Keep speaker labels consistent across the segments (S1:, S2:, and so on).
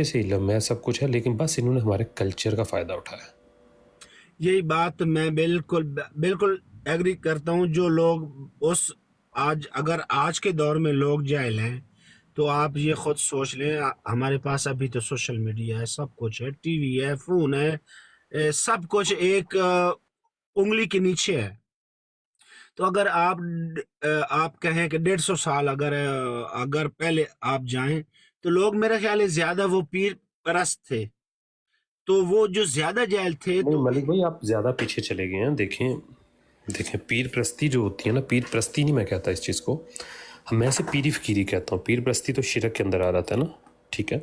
S1: سے علم ہے، سب کچھ ہے، لیکن بس انہوں نے ہمارے کلچر کا فائدہ اٹھایا۔
S2: یہی بات میں بالکل ایگری کرتا ہوں۔ جو لوگ اگر آج کے دور میں لوگ جاہل ہیں تو آپ یہ خود سوچ لیں، ہمارے پاس ابھی تو سوشل میڈیا ہے، سب کچھ ہے، ٹی وی ہے، فون ہے، سب کچھ ایک انگلی کے نیچے ہے۔ تو اگر آپ کہیں کہ 150 سال اگر پہلے آپ جائیں تو لوگ میرا خیال ہے زیادہ وہ پیر پرست تھے، تو وہ جو زیادہ جاہل تھے
S1: نہیں
S2: تو
S1: ملک بھائی، آپ زیادہ پیچھے چلے گئے ہیں۔ دیکھیں پیر پرستی جو ہوتی ہے نا، پیر پرستی نہیں میں کہتا اس چیز کو، میں اسے پیری فقیری کہتا ہوں۔ پیر پرستی تو شرک کے اندر آ رہا تھا نا، ٹھیک ہے۔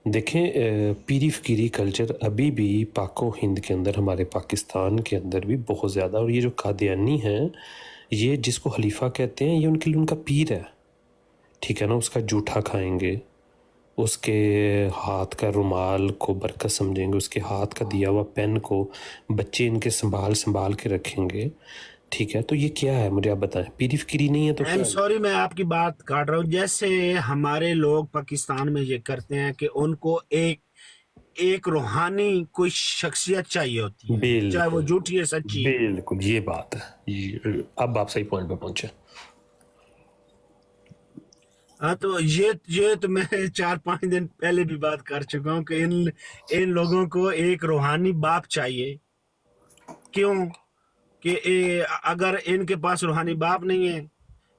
S1: دیکھیں پیری فقیری کلچر ابھی بھی پاک و ہند کے اندر، ہمارے پاکستان کے اندر بھی بہت زیادہ، اور یہ جو قادیانی ہیں، یہ جس کو خلیفہ کہتے ہیں، یہ ان کے لیے ان کا پیر ہے، ٹھیک ہے نا۔ اس کا جوٹا کھائیں گے، اس کے ہاتھ کا رومال کو برکت سمجھیں گے، اس کے ہاتھ کا دیا ہوا پین کو بچے ان کے سنبھال کے رکھیں گے، ٹھیک ہے۔ تو یہ کیا ہے مجھے آپ بتائیں، پیری فقیری نہیں ہے تو کیا ہے؟
S2: سوری میں آپ کی بات کاٹ رہا ہوں۔ جیسے ہمارے لوگ پاکستان میں یہ کرتے ہیں کہ ان کو ایک روحانی کوئی شخصیت چاہیے ہوتی ہے، چاہے وہ
S1: بالکل
S2: جھوٹی ہے سچی ہے۔
S1: بالکل، یہ بات ہے، اب آپ صحیح پوائنٹ پہ پہنچے۔
S2: ہاں، تو یہ تو میں 4-5 دن پہلے بھی بات کر چکا ہوں کہ ان لوگوں کو ایک روحانی باپ چاہیے۔ کیوں کہ اگر ان کے پاس روحانی باپ نہیں ہے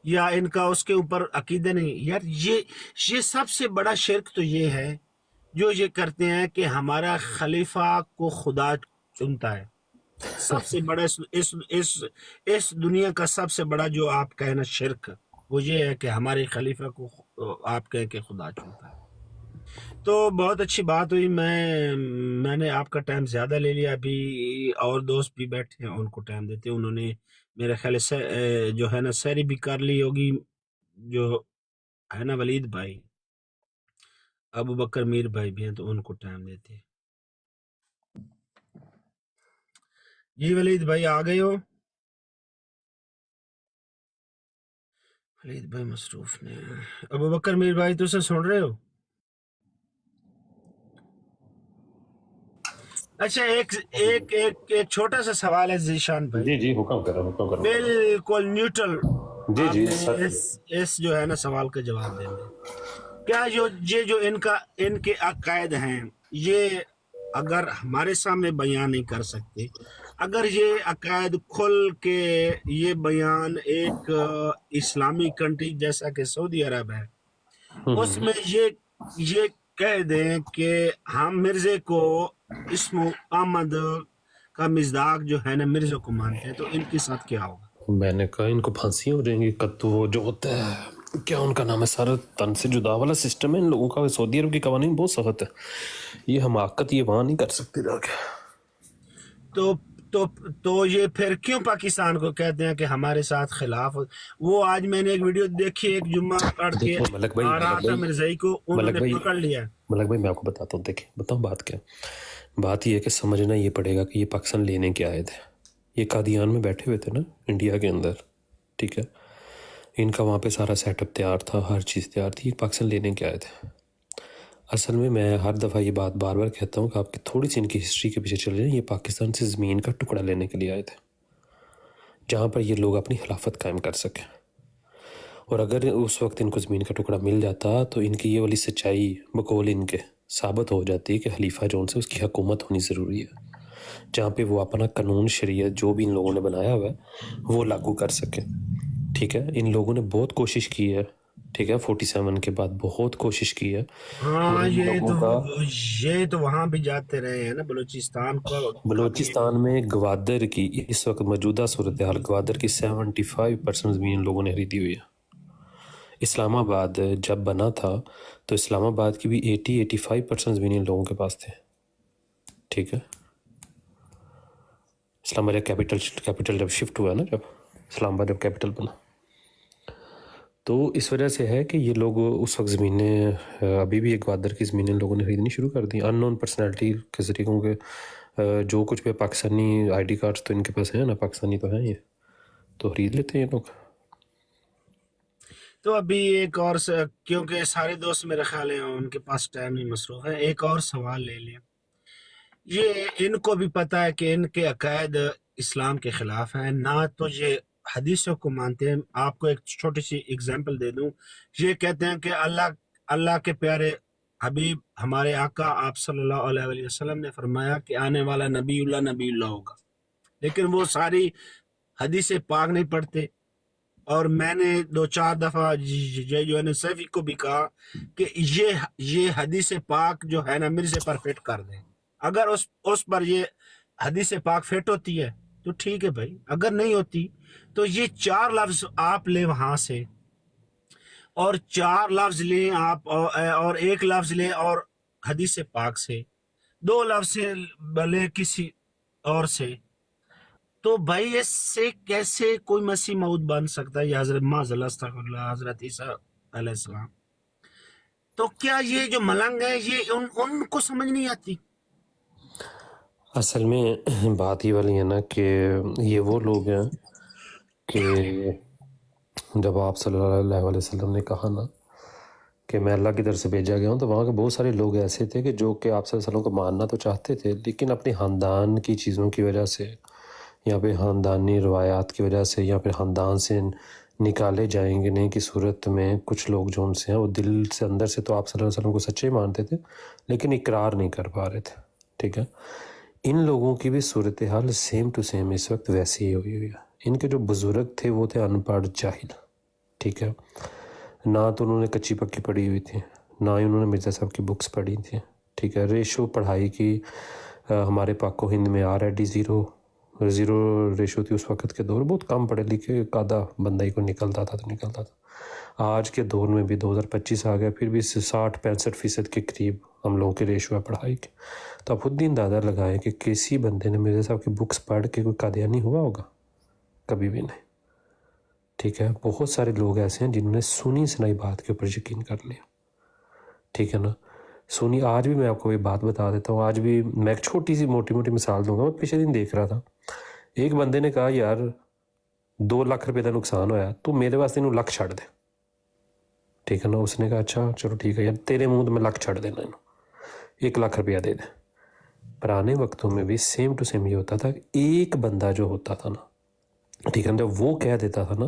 S2: یا ان کا اس کے اوپر عقیدہ نہیں، یار یہ سب سے بڑا شرک تو یہ ہے جو یہ کرتے ہیں کہ ہمارا خلیفہ کو خدا چنتا ہے۔ سب سے بڑا اس دنیا کا سب سے بڑا جو آپ کہنا شرک، وہ یہ ہے کہ ہمارے خلیفہ کو آپ کہہ کے خدا چنتا ہے۔ تو بہت اچھی بات ہوئی، میں نے آپ کا ٹائم زیادہ لے لیا، ابھی اور دوست بھی بیٹھے ہیں، ان کو ٹائم دیتے ہیں۔ انہوں نے میرے خیال سے جو ہے نا سیری بھی کر لی ہوگی، جو ہے نا ولید بھائی، ابو بکر میر بھائی بھی ہیں، تو ان کو ٹائم دیتے ہیں۔ جی ولید بھائی آ گئے ہو؟ ولید بھائی مصروف نے، ابو بکر میر بھائی تو سے سن رہے ہو؟ اچھا، ایک چھوٹا سا سوال ہے ذیشان بھائی،
S1: جی جی، حکم کرو حکم کرو۔
S2: بالکل نیوٹرل،
S1: جی
S2: آپ
S1: جی
S2: نے
S1: سر۔
S2: اس جو ہے نا سوال کا جواب دینا ہے۔ کیا جو ان کے عقائد ہیں، یہ اگر ہمارے سامنے بیان نہیں کر سکتے، اگر یہ عقائد کھل کے یہ بیان ایک اسلامی کنٹری جیسا کہ سعودی عرب ہے، اس میں یہ کہہ دیں کہ ہم مرزے کو اسم احمد کا مزداق جو ہے نا مرزا کو مانتے ہیں، تو ان کے ساتھ کیا ہوگا؟
S1: میں نے کہا ان کو پھانسیاں ہو جائیں گی، کتو وہ جو ہوتا ہے، کیا ان کا نام ہے، سارا تن سے جدا والا سسٹم ہے ان لوگوں کا۔ سعودی عرب کی قوانین بہت سخت ہے، یہ حماقت یہ وہاں نہیں کر سکتے جا کے۔
S2: تو یہ پھر کیوں پاکستان کو کہتے ہیں کہ ہمارے ساتھ خلاف وہ آج میں نے ایک ویڈیو دیکھی، ایک جمعہ پڑھ کے
S1: دیکھو ملک
S2: آ رہا تھا
S1: بھائی
S2: مرزائی کو انہوں
S1: ملک
S2: نے
S1: بھائی
S2: پکڑ لیا۔
S1: ملک بھائی میں آپ کو بتاتا ہوں، دیکھیں بتاؤں بات کیا بات، یہ ہے کہ سمجھنا یہ پڑے گا کہ یہ پاکستان لینے کے آئے تھے، یہ قادیان میں بیٹھے ہوئے تھے نا انڈیا کے اندر، ٹھیک ہے۔ ان کا وہاں پہ سارا سیٹ اپ تیار تھا، ہر چیز تیار تھی، یہ پاکستان لینے کے آئے تھے۔ اصل میں ہر دفعہ یہ بات بار بار کہتا ہوں کہ آپ کی تھوڑی سی ان کی ہسٹری کے پیچھے چل جائیں، یہ پاکستان سے زمین کا ٹکڑا لینے کے لیے آئے تھے جہاں پر یہ لوگ اپنی خلافت قائم کر سکیں، اور اگر اس وقت ان کو زمین کا ٹکڑا مل جاتا تو ان کی یہ والی سچائی بقول ان کے ثابت ہو جاتی کہ خلیفہ جو ان سے اس کی حکومت ہونی ضروری ہے، جہاں پہ وہ اپنا قانون شریعت جو بھی ان لوگوں نے بنایا ہوا ہے وہ لاگو کر سکیں، ٹھیک ہے۔ ان لوگوں نے بہت کوشش کی ہے، ٹھیک ہے، 47 کے بعد بہت کوشش کی ہے، اور
S2: ہاں،
S1: ان لوگوں کا
S2: یہ تو وہاں بھی جاتے رہے ہیں نا، بلوچستان کا بھی۔
S1: بلوچستان میں گوادر کی اس وقت موجودہ صورتحال، گوادر کی 75% زمین ان لوگوں نے خریدی ہوئی ہے۔ اسلام آباد جب بنا تھا تو اسلام آباد کی بھی 85% زمین ان لوگوں کے پاس تھے، ٹھیک ہے۔ اسلام آباد کیپٹل جب شفٹ ہوا نا، جب اسلام آباد جب کیپٹل بنا، تو اس وجہ سے ہے کہ یہ لوگ اس وقت زمینیں ابھی بھی ایک گوادر کی زمینیں لوگوں نے خریدنی شروع کر دی ان نون پرسنالٹی کے ذریعے، کیونکہ جو کچھ بھی پاکستانی آئی ڈی کارڈز تو ان کے پاس ہیں نا، پاکستانی تو ہیں، یہ تو خرید لیتے ہیں یہ لوگ۔
S2: تو ابھی ایک اور کیونکہ سارے دوست میرے خیال ہے ان کے پاس ٹائم نہیں، مصروف ہے، ایک اور سوال لے لیں۔ یہ ان کو بھی پتہ ہے کہ ان کے عقائد اسلام کے خلاف ہیں، نہ تو یہ حدیثوں کو مانتے ہیں۔ آپ کو ایک چھوٹی سی اگزامپل دے دوں، یہ کہتے ہیں کہ اللہ کے پیارے حبیب ہمارے آقا آپ صلی اللہ علیہ وآلہ وسلم نے فرمایا کہ آنے والا نبی اللہ ہوگا، لیکن وہ ساری حدیث پاک نہیں پڑھتے۔ اور میں نے 2-4 دفعہ جو ہے نا سیفی کو بھی کہا کہ یہ حدیث پاک جو ہے نا مرزے پر فٹ کر دیں، اگر اس پر یہ حدیث پاک فٹ ہوتی ہے تو ٹھیک ہے بھائی، اگر نہیں ہوتی تو یہ 4 لفظ آپ لیں وہاں سے، اور 4 لفظ لیں آپ، اور ایک لفظ لیں اور حدیث پاک سے، 2 لفظ سے لیں کسی اور سے، تو بھائی اس سے کیسے کوئی مسیح موعود بن سکتا ہے؟ یا حضرت معاذ اللہ استغفر اللہ حضرت عیسیٰ علیہ السلام؟ تو کیا یہ جو ملنگ ہے یہ ان کو سمجھ نہیں آتی؟
S1: اصل میں بات یہ والی ہے نا کہ یہ وہ لوگ ہیں کہ جب آپ صلی اللہ علیہ وسلم نے کہا نا کہ میں اللہ کی طرف سے بھیجا گیا ہوں، تو وہاں کے بہت سارے لوگ ایسے تھے کہ جو کہ آپ صلی اللہ علیہ وسلم کو ماننا تو چاہتے تھے، لیکن اپنے خاندان کی چیزوں کی وجہ سے یا پھر خاندانی روایات کی وجہ سے یا پھر خاندان سے نکالے جائیں گے نہیں کی صورت میں کچھ لوگ جو ان سے ہیں وہ دل سے اندر سے تو آپ صلی اللہ علیہ وسلم کو سچے مانتے تھے، لیکن اقرار نہیں کر پا رہے تھے، ٹھیک ہے۔ ان لوگوں کی بھی صورتحال سیم ٹو سیم اس وقت ویسی ہی ہوئی ہے۔ ان کے جو بزرگ تھے وہ تھے ان پڑھ جاہل، ٹھیک ہے، نہ تو انہوں نے کچی پکی پڑھی ہوئی تھی، نہ ہی انہوں نے مرزا صاحب کی بکس پڑھی تھیں، ٹھیک ہے۔ ریشو پڑھائی کی ہمارے پاک و ہند میں آلریڈی زیرو ریشو تھی اس وقت کے دور، بہت کم پڑھے لکھے آدھا بندہ ہی کو نکلتا تھا۔ آج کے دور میں بھی 2025 آ گیا، پھر بھی 60-65% کے قریب ہم لوگوں کے ریشو ہے پڑھائی کے۔ تو آپ خود ہی اندازہ لگائیں کہ کسی بندے نے مرزا صاحب کی بکس پڑھ کے کوئی قادیانی ہوا ہوگا؟ کبھی بھی نہیں، ٹھیک ہے۔ بہت سارے لوگ ایسے ہیں جنہوں نے سنی سنائی بات کے اوپر یقین کر لیا، ٹھیک ہے نا۔ سنی، آج بھی میں آپ کو یہ بات بتا دیتا ہوں، آج بھی میں ایک چھوٹی سی موٹی مثال دوں گا۔ میں پچھلے دن دیکھ رہا تھا، ایک بندے نے کہا یار 2 لاکھ روپے کا نقصان ہویا، تو میرے واسطے انہوں لکھ چھڑ دے، ٹھیک ہے نا۔ اس نے کہا اچھا چلو ٹھیک ہے یار، تیرے منہ تو میں لکھ چھڑ دینا، 1 لاکھ روپیہ دے دے۔ پرانے وقتوں میں بھی سیم ٹو سیم یہ ہوتا تھا، ایک بندہ جو ہوتا تھا نا، ٹھیک ہے، جب وہ کہہ دیتا تھا نا،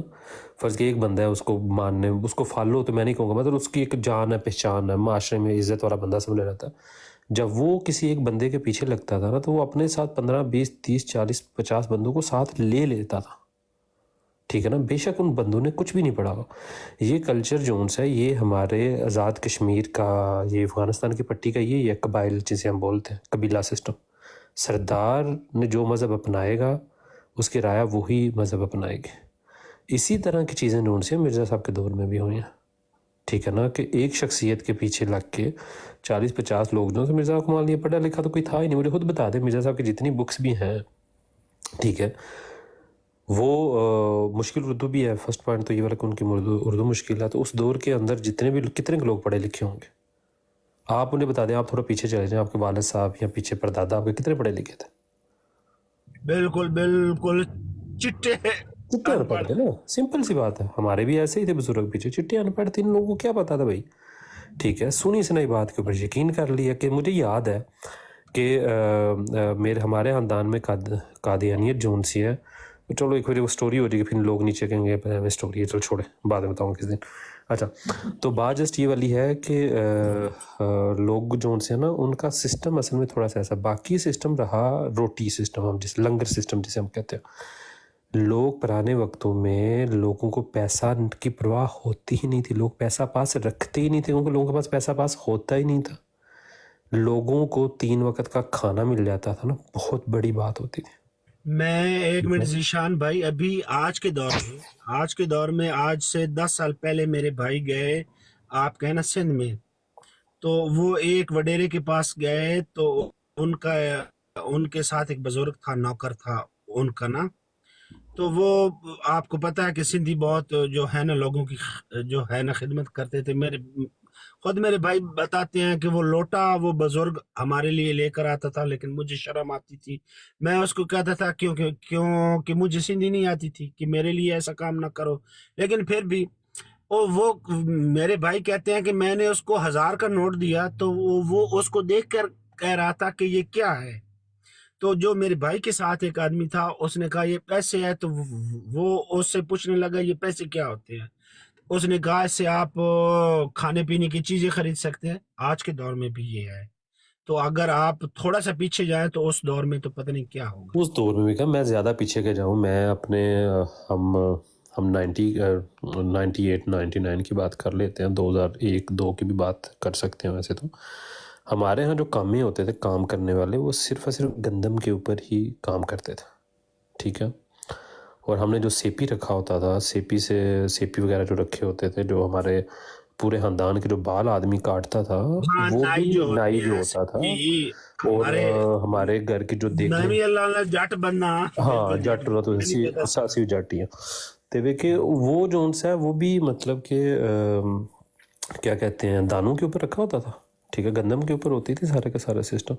S1: فرض کہ ایک بندہ ہے، اس کو ماننے، اس کو فالو تو میں نہیں کہوں گا، مطلب اس کی ایک جان ہے، پہچان ہے، معاشرے میں عزت والا بندہ سمجھا جاتا ہے۔ جب وہ کسی ایک بندے کے پیچھے لگتا تھا نا، تو وہ اپنے ساتھ 15 20 30 40 50 بندوں کو ساتھ لے لیتا تھا، ٹھیک ہے نا۔ بے شک ان بندوں نے کچھ بھی نہیں پڑھا ہو۔ یہ کلچر جو ان سے یہ ہمارے آزاد کشمیر کا، یہ افغانستان کی پٹی کا، یہ قبائل جسے ہم بولتے ہیں، قبیلہ سسٹم، سردار نے جو مذہب اپنائے گا اس کی رعایا وہی مذہب اپنائے گی۔ اسی طرح کی چیزیں نون سے مرزا صاحب کے دور میں بھی ہوئی ہیں، ٹھیک ہے نا، کہ ایک شخصیت کے پیچھے لگ کے 40 50 لوگ جو مرزا صاحب کو مان لیا، پڑھا لکھا تو کوئی تھا ہی نہیں۔ مجھے خود بتا دیں مرزا صاحب کی جتنی بکس بھی ہیں، ٹھیک ہے، وہ مشکل اردو بھی ہے، فرسٹ پوائنٹ تو یہ والا کہ ان کی اردو مشکل ہے۔ تو اس دور کے اندر جتنے بھی کتنے لوگ پڑھے لکھے ہوں گے، آپ انہیں بتا دیں، آپ تھوڑا پیچھے چلے جائیں، آپ کے والد صاحب یا پیچھے پردادا آپ کے کتنے پڑھے لکھے تھے؟
S2: بالکل چٹے
S1: چٹے ان
S2: ان
S1: پڑھ
S2: پڑھ۔
S1: تھے نا، سمپل سی بات ہے، ہمارے بھی ایسے ہی تھے بزرگ پیچھے چٹے ان پڑھ تھے، ان لوگوں کو کیا پتا تھا بھائی، ٹھیک ہے۔ سنی سنائی بات کے اوپر یقین کر لیا کہ مجھے یاد ہے کہ ہمارے خاندان میں قادیانیت جو ان سی ہے، چلو ایک بار وہ سٹوری ہو جائے گی، پھر لوگ نیچے کہیں گے ہمیں سٹوری ہے، چلو چھوڑے بعد میں بتاؤں کس دن۔ اچھا، تو بات جسٹ یہ والی ہے کہ لوگ جو ان سے ہیں نا، ان کا سسٹم اصل میں تھوڑا سا ایسا، باقی سسٹم رہا روٹی سسٹم، ہم جس لنگر سسٹم جسے ہم کہتے ہیں۔ لوگ پرانے وقتوں میں لوگوں کو پیسہ کی پرواہ ہوتی ہی نہیں تھی، لوگ پیسہ پاس رکھتے ہی نہیں تھے، کیونکہ لوگوں کے پاس پیسہ پاس ہوتا ہی نہیں تھا۔ لوگوں کو 3 وقت کا کھانا مل جاتا تھا نا، بہت بڑی بات ہوتی تھی۔
S2: میں ایک منٹ ذیشان بھائی، ابھی آج کے دور میں آج سے 10 سال پہلے میرے بھائی گئے آپ کہنا سندھ میں، تو وہ ایک وڈیرے کے پاس گئے، تو ان کے ساتھ ایک بزرگ تھا، نوکر تھا ان کا نا، تو وہ آپ کو پتہ ہے کہ سندھی بہت جو ہے نا لوگوں کی جو ہے نا خدمت کرتے تھے۔ خود میرے بھائی بتاتے ہیں کہ وہ لوٹا وہ بزرگ ہمارے لیے لے کر آتا تھا، لیکن مجھے شرم آتی تھی، میں اس کو کہتا تھا کیونکہ مجھے سندھی نہیں آتی تھی کہ میرے لیے ایسا کام نہ کرو، لیکن پھر بھی اور وہ میرے بھائی کہتے ہیں کہ میں نے اس کو 1000 کا نوٹ دیا تو وہ اس کو دیکھ کر کہہ رہا تھا کہ یہ کیا ہے. تو جو میرے بھائی کے ساتھ ایک آدمی تھا اس نے کہا یہ پیسے ہے، تو وہ اس سے پوچھنے لگا یہ پیسے کیا ہوتے ہیں. اس نے کہا اس سے آپ کھانے پینے کی چیزیں خرید سکتے ہیں. آج کے دور میں بھی یہ ہے، تو اگر آپ تھوڑا سا پیچھے جائیں تو اس دور میں تو پتہ نہیں کیا ہوگا.
S1: اس دور میں بھی کہا میں زیادہ پیچھے کے جاؤں، میں اپنے ہم 98 99 کی بات کر لیتے ہیں، 2001 2 کی بھی بات کر سکتے ہیں. ویسے تو ہمارے ہاں جو کامی ہوتے تھے، کام کرنے والے، وہ صرف اور صرف گندم کے اوپر ہی کام کرتے تھے. ٹھیک ہے. اور ہم نے جو سیپی رکھا ہوتا تھا، سیپی وغیرہ جو رکھے ہوتے تھے، جو ہمارے پورے خاندان کے جو بال آدمی کاٹتا تھا،
S2: ہاں،
S1: وہ
S2: نائی
S1: بھی
S2: جو ہوتے
S1: نائی جو
S2: ہیں
S1: ہوتا تھا.
S2: جی،
S1: اور
S2: ہمارے
S1: ہمارے گھر کی جو دیکھنے،
S2: نامی اللہ نے جٹ بننا.
S1: ہاں
S2: بالکل
S1: جٹ
S2: بالکل
S1: تو
S2: میں نہیں پتا سر.
S1: اسی جٹی ہیں. تے وے کہ وہ جو ان سے وہ بھی مطلب کہ کیا کہتے ہیں، دانوں کے اوپر رکھا ہوتا تھا. ٹھیک ہے. گندم کے اوپر ہوتی تھی سارے کا سارا سسٹم.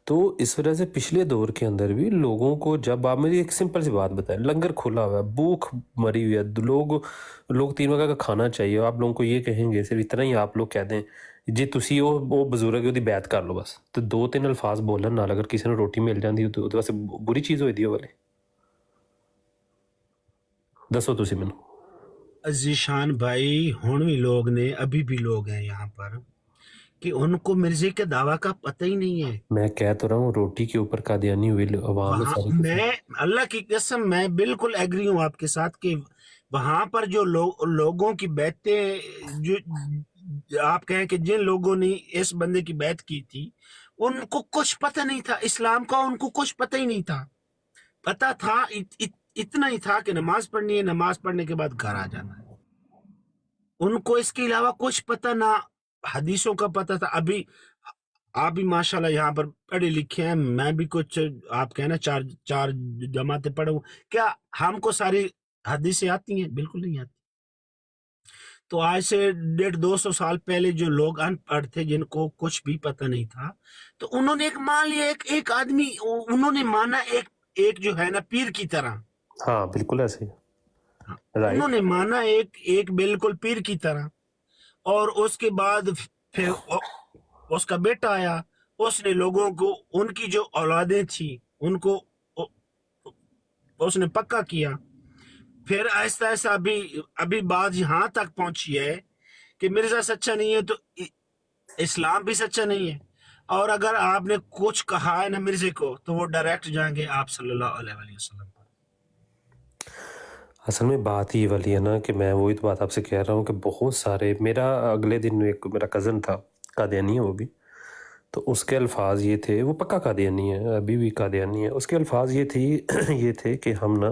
S1: تو اس وجہ سے پچھلے دور کے اندر بھی لوگوں کو، جب آپ مجھے ایک سمپل سی بات بتائیں، لنگر کھلا ہوا ہے، بھوک مری ہوئی ہے، لوگ 3 وقت کا کھانا چاہیے، آپ لوگوں کو یہ کہیں گے، صرف اتنا ہی آپ لوگ کہہ دیں جی تسی وہ بزرگ ہے بیعت کر لو بس. تو 2-3 الفاظ بولن نال اگر کسی نے روٹی مل جاتی تو واسطے بری چیز ہوئی دی والے. دسو تسی مینوں.
S2: ذیشان بھائی، ہن بھی لوگ نے، ابھی بھی لوگ ہیں یہاں پر کہ ان کو مرزے کے دعویٰ کا پتہ ہی نہیں ہے.
S1: میں کہہ تو رہا ہوں روٹی کے اوپر قادیانی ہوئی عوام ہے
S2: وہاں
S1: ساری کی ساری.
S2: میں اللہ کی قسم میں بالکل ایگری ہوں آپ کے ساتھ کہ وہاں پر جو لوگوں کی بیعتیں، جو آپ کہیں کہ جن لوگوں نے اس بندے کی بیعت کی تھی، ان کو کچھ پتہ نہیں تھا اسلام کا، ان کو کچھ پتہ ہی نہیں تھا. پتہ تھا اتنا ہی تھا کہ نماز پڑھنی ہے، نماز پڑھنے کے بعد گھر آ جانا ہے. ان کو اس کے علاوہ کچھ پتہ نہ حدیثوں کا پتہ تھا. ابھی آپ بھی ماشاءاللہ یہاں پر پڑھے لکھے ہیں، میں بھی کچھ آپ کہنا چار جماعتیں پڑھا ہوں. کیا ہم کو ساری حدیثیں آتی ہیں؟ بالکل نہیں آتی. تو آج سے 150-200 سال پہلے جو لوگ ان پڑھ تھے، جن کو کچھ بھی پتہ نہیں تھا، تو انہوں نے ایک مان لیا، ایک آدمی انہوں نے مانا ایک جو ہے نا پیر کی طرح.
S1: ہاں بالکل ایسے ہی.
S2: انہوں
S1: رائٹ.
S2: نے مانا ایک بالکل پیر کی طرح. اور اس کے بعد پھر اس کا بیٹا آیا، اس نے لوگوں کو، ان کی جو اولادیں تھیں ان کو اس نے پکا کیا. پھر آہستہ آہستہ ابھی بات یہاں تک پہنچی ہے کہ مرزا سچا نہیں ہے تو اسلام بھی سچا نہیں ہے. اور اگر آپ نے کچھ کہا ہے نا مرزے کو، تو وہ ڈائریکٹ جائیں گے آپ صلی اللہ علیہ وسلم پر.
S1: اصل میں بات یہ والی ہے نا کہ میں وہی تو بات آپ سے کہہ رہا ہوں کہ بہت سارے، میرا اگلے دن ایک میرا کزن تھا، قادیانی ہے وہ بھی. تو اس کے الفاظ یہ تھے، وہ پکا قادیانی ہے، ابھی بھی قادیانی ہے. اس کے الفاظ یہ تھے کہ ہم نا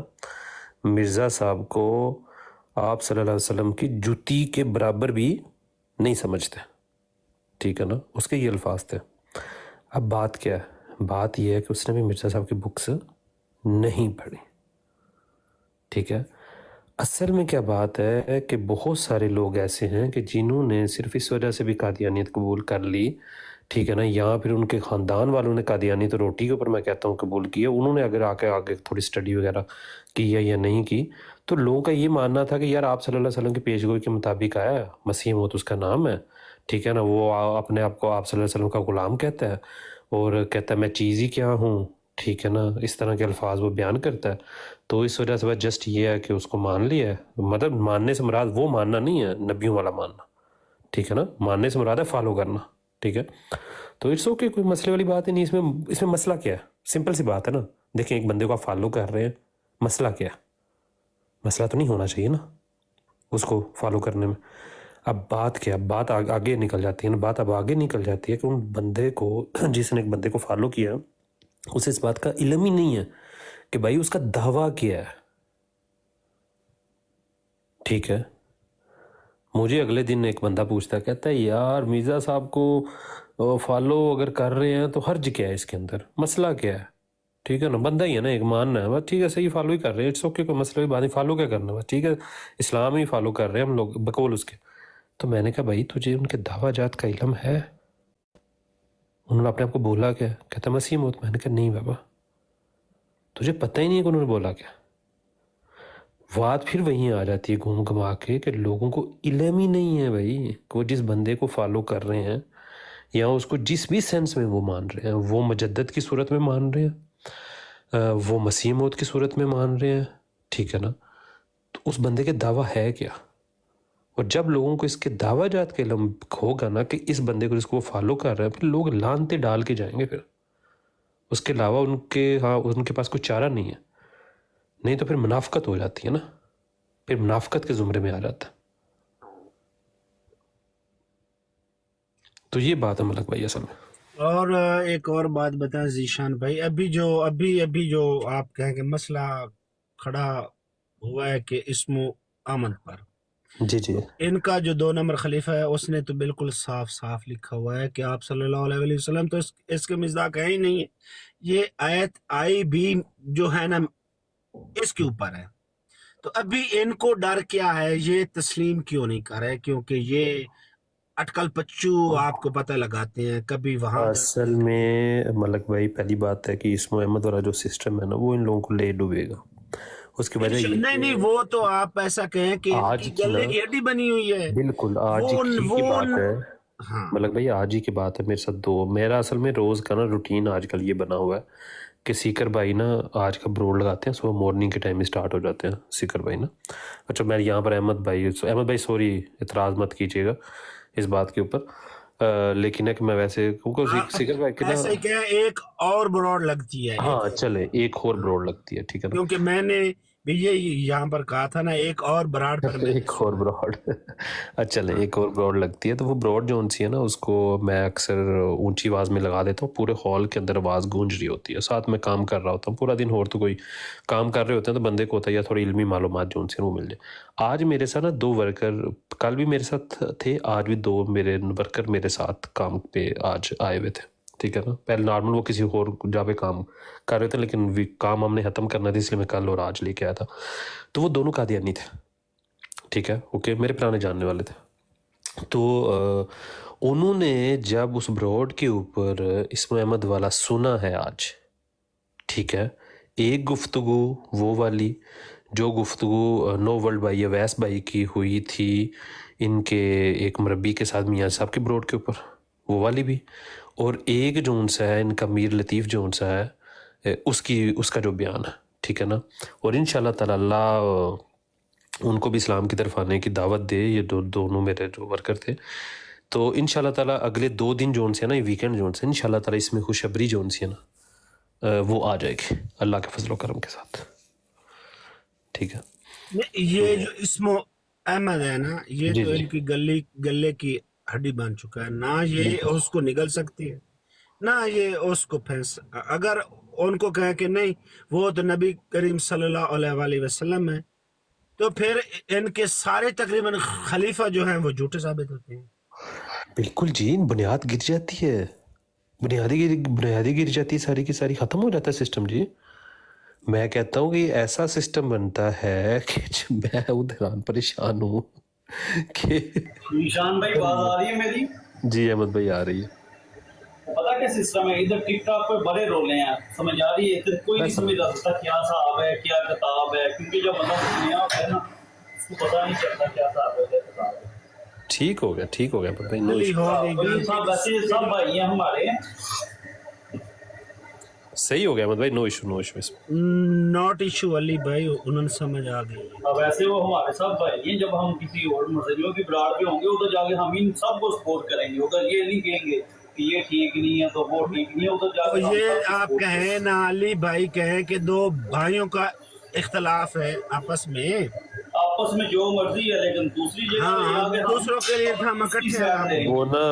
S1: مرزا صاحب کو آپ صلی اللہ علیہ وسلم کی جوتی کے برابر بھی نہیں سمجھتے. ٹھیک ہے نا. اس کے یہ الفاظ تھے. اب بات کیا ہے؟ بات یہ ہے کہ اس نے بھی مرزا صاحب کی بکس نہیں پڑھی. ٹھیک ہے. اصل میں کیا بات ہے کہ بہت سارے لوگ ایسے ہیں کہ جنہوں نے صرف اس وجہ سے بھی قادیانیت قبول کر لی. ٹھیک ہے نا. یہاں پھر ان کے خاندان والوں نے قادیانی تو روٹی کے اوپر میں کہتا ہوں قبول کیا. انہوں نے اگر آگے تھوڑی سٹڈی وغیرہ کی ہے یا نہیں کی، تو لوگوں کا یہ ماننا تھا کہ یار آپ صلی اللہ علیہ وسلم کی پیش گوئی کے مطابق آیا ہے، مسیح موت اس کا نام ہے. ٹھیک ہے نا. وہ اپنے آپ کو آپ صلی اللہ علیہ وسلم کا غلام کہتا ہے اور کہتا ہے میں چیز ہی کیا ہوں. ٹھیک ہے نا. اس طرح کے الفاظ وہ بیان کرتا ہے. تو اس وجہ سے بس جسٹ یہ ہے کہ اس کو مان لیا ہے. مطلب ماننے سے مراد وہ ماننا نہیں ہے نبیوں والا ماننا. ٹھیک ہے نا. ماننے سے مراد ہے فالو کرنا. ٹھیک ہے. تو اٹس اوکے، کوئی مسئلے والی بات ہی نہیں. اس میں مسئلہ کیا ہے؟ سمپل سی بات ہے نا. دیکھیں ایک بندے کو آپ فالو کر رہے ہیں، مسئلہ کیا ہے؟ مسئلہ تو نہیں ہونا چاہیے نا اس کو فالو کرنے میں. اب بات کیا، بات آگے نکل جاتی ہے نا. بات اب آگے نکل جاتی ہے کہ ان بندے کو، جس نے ایک بندے کو فالو کیا، اسے اس بات کا علم ہی نہیں ہے کہ بھائی اس کا دعویٰ کیا ہے. ٹھیک ہے. مجھے اگلے دن ایک بندہ پوچھتا، کہتا ہے یار مرزا صاحب کو فالو اگر کر رہے ہیں تو حرج کیا ہے اس کے اندر، مسئلہ کیا ہے؟ ٹھیک ہے نا. بندہ ہی ہے نا، ایک ماننا ہے بس. ٹھیک ہے صحیح، فالو ہی کر رہے ہیں، اٹس اوکے، کوئی مسئلہ بھی بات نہیں. فالو کیا کرنا بس. ٹھیک ہے. اسلام ہی فالو کر رہے ہیں ہم لوگ بقول اس کے. تو میں نے کہا بھائی تجھے ان کے دعویٰ جات کا علم ہے؟ انہوں نے اپنے آپ کو بولا کیا؟ کہتا مسیح موت. میں نے کہا نہیں بابا، تجھے پتہ ہی نہیں ہے کہ انہوں نے بولا کیا. بات پھر وہیں آ جاتی ہے گھوم گھما کے کہ لوگوں کو علم ہی نہیں ہے بھائی کہ وہ جس بندے کو فالو کر رہے ہیں یا اس کو جس بھی سینس میں وہ مان رہے ہیں، وہ مجدد کی صورت میں مان رہے ہیں، وہ مسیح موت کی صورت میں مان رہے ہیں، ٹھیک ہے نا، تو اس بندے کے دعویٰ ہے کیا؟ اور جب لوگوں کو اس کے دعویٰ جات کے علم ہوگا نا کہ اس بندے کو جس کو وہ فالو کر رہے ہیں، پھر لوگ لانتے ڈال کے جائیں گے، پھر اس کے علاوہ ان کے پاس کوئی چارہ نہیں ہے، نہیں تو پھر منافقت ہو جاتی ہے نا، پھر منافقت کے زمرے میں آ جاتا ہے۔ تو یہ بات ہے ملک بھائی اصل میں۔
S2: اور ایک اور بات بتائیں ذیشان بھائی، ابھی جو آپ کہیں کہ مسئلہ کھڑا ہوا ہے کہ اسم و آمد پر،
S1: جی جی
S2: ان کا جو 2 نمبر خلیفہ ہے اس نے تو بالکل صاف صاف لکھا ہوا ہے کہ آپ صلی اللہ علیہ وسلم تو اس کے مصداق ہے ہی نہیں ہے۔ یہ آیت آئی بھی جو ہے نا اس کے اوپر ہے، تو ابھی ان کو ڈر کیا ہے، یہ تسلیم کیوں نہیں کر رہے؟ کیونکہ یہ اٹکل پچو آپ کو پتہ لگاتے ہیں، کبھی وہاں
S1: اصل میں ملک بھائی پہلی بات ہے کہ اسم احمد والا جو سسٹم ہے نا وہ ان لوگوں کو لے ڈوبے گا۔ اس کی وجہ یہ
S2: نہیں وہ تو آپ ایسا کہیں کہ ان
S1: آج
S2: کی
S1: کی نا
S2: گلے کی ہڈی بنی ہوئی ہے،
S1: بالکل آج کی بات ہے
S2: ہاں
S1: ملک بھائی، آج ہی کی بات ہے میرے ساتھ میرا اصل میں روز کا نا روٹین آج کل یہ بنا ہوا ہے کہ سیکر بھائی نا آج کا بروڈ لگاتے ہیں صبح مارننگ کے ٹائم اسٹارٹ ہو جاتے ہیں سیکر بھائی نا۔ اچھا میں یہاں پر احمد بھائی سوری اعتراض مت کیجیے گا اس بات کے اوپر، لیکن ہے کہ میں ویسے سیکر بھائی کے نا
S2: ایسا ہی کہ ایک اور بروڈ لگتی ہے،
S1: ہاں چلے ایک اور بروڈ لگتی ہے، ٹھیک ہے نا،
S2: کیونکہ میں نے بھی یہ یہاں پر کہا تھا نا ایک اور براڈ پر میں نے
S1: ایک اور براڈ اچھا ایک اور براڈ لگتی ہے، تو وہ براڈ جو سی ہے نا اس کو میں اکثر اونچی آواز میں لگا دیتا ہوں، پورے ہال کے اندر آواز گونج رہی ہوتی ہے، ساتھ میں کام کر رہا ہوتا ہوں پورا دن، اور تو کوئی کام کر رہے ہوتے ہیں تو بندے کو ہوتا ہے یا تھوڑی علمی معلومات جو سی وہ مل جائے۔ آج میرے ساتھ نا 2 ورکر کل بھی میرے ساتھ تھے، آج بھی 2 میرے ورکر میرے ساتھ کام پہ آج آئے ہوئے تھے، ٹھیک ہے نا، پہلے نارمل وہ کسی اور جگہ پہ کام کر رہے تھے لیکن کام ہم نے ختم کرنا تھا اس لیے میں کل اور آج لے کے آیا تھا، تو وہ دونوں قادیانی تھے، ٹھیک ہے، اوکے، میرے پرانے جاننے والے تھے۔ تو انہوں نے جب اس براڈ کے اوپر اسم احمد والا سنا ہے آج، ٹھیک ہے، ایک گفتگو وہ والی جو گفتگو نوورلڈ بھائی اویس بھائی کی ہوئی تھی ان کے ایک مربی کے ساتھ میاں صاحب کے براڈ کے اوپر، وہ والی بھی، اور ایک جو ان سا ہے ان کا میر لطیف جو ان سا ہے اس کا جو بیان ہے، ٹھیک ہے نا، اور انشاءاللہ تعالی اللہ ان کو بھی اسلام کی طرف آنے کی دعوت دے، یہ دونوں میرے جو ورکر تھے، تو انشاءاللہ تعالیٰ اگلے 2 دن جو ان سے ہے نا یہ ویکنڈ جو ان سے انشاءاللہ تعالیٰ اس میں خوشبری جو ان سے ہے نا وہ آ جائے گی اللہ کے فضل و کرم کے ساتھ، ٹھیک ہے۔
S2: یہ جو اسم و احمد ہے نا یہ
S1: جی
S2: تو
S1: جی
S2: ان کی گلے کی ہڈی بن چکا ہے، نہ یہ اس کو نگل سکتی ہے نہ یہ اس کو پھینس، اگر ان کو کہیں کہ نہیں وہ تو نبی کریم صلی اللہ علیہ وآلہ وسلم ہے، تو پھر ان کے سارے تقریباً خلیفہ جو ہیں وہ جھوٹے ثابت ہوتے ہیں۔
S1: بالکل جی، بنیاد گر جاتی ہے، بنیادی گر جاتی ہے، ساری کی ساری ختم ہو جاتا ہے سسٹم جی۔ میں کہتا ہوں کہ ایسا سسٹم بنتا ہے کہ میں ادھران پریشان ہوں کہ
S3: نشان بھائی بات آ رہی ہے میری؟
S1: جی احمد بھائی آ رہی ہے،
S3: پتا کیا سسٹم ہے، ادھر ٹک ٹاک پہ بڑے رولے ہیں، سمجھ آ رہی ہے، ادھر کوئی
S1: میں
S3: نہیں
S1: سمجھ
S3: سمجھ سکتا کیا صاحب ہے کیا کتاب ہے، کیونکہ جب بندہ نیا ہوتا ہے نا اس کو پتا نہیں چلتا کیا صاحب ہے کیا کتاب ہے۔
S1: ٹھیک ہو گیا احمد بھائی، نو
S2: علی
S1: ایشو،
S2: ہو گئی
S3: اور یہ سب ویسے سب بھائی ہیں ہمارے،
S1: صحیح ہو گیا احمد بھائی، نو ایشو اس میں۔
S2: ناٹ ایشو علی بھائی، انہوں نے سمجھ آ گئی ہے۔
S3: اب ویسے وہ ہمارے سب بھائی ہیں، جب ہم کسی اور مسئلوں کی براڑ پہ ہوں گے ادھر جا کے ہم ان سب کو سپورٹ کریں گے، ادھر یہ نہیں کہیں گے کہ یہ ٹھیک نہیں ہے تو وہ ٹھیک نہیں ہے، ادھر جا
S2: تو
S3: کے ہم سب
S2: یہ
S3: کو
S2: آپ
S3: سپورٹ کریں
S2: کہیں
S3: گے۔
S2: نا علی بھائی کہیں کہ 2 بھائیوں کا اختلاف ہے آپس میں،
S3: آپس میں جو مرضی ہے لیکن دوسری جگہ پہ
S2: ہاں
S3: جا کے ہم
S2: دوسروں کے لیے ہم
S3: اس کی
S2: اکٹھے ہیں،
S3: سائڈ لیں گے،
S1: وہ نا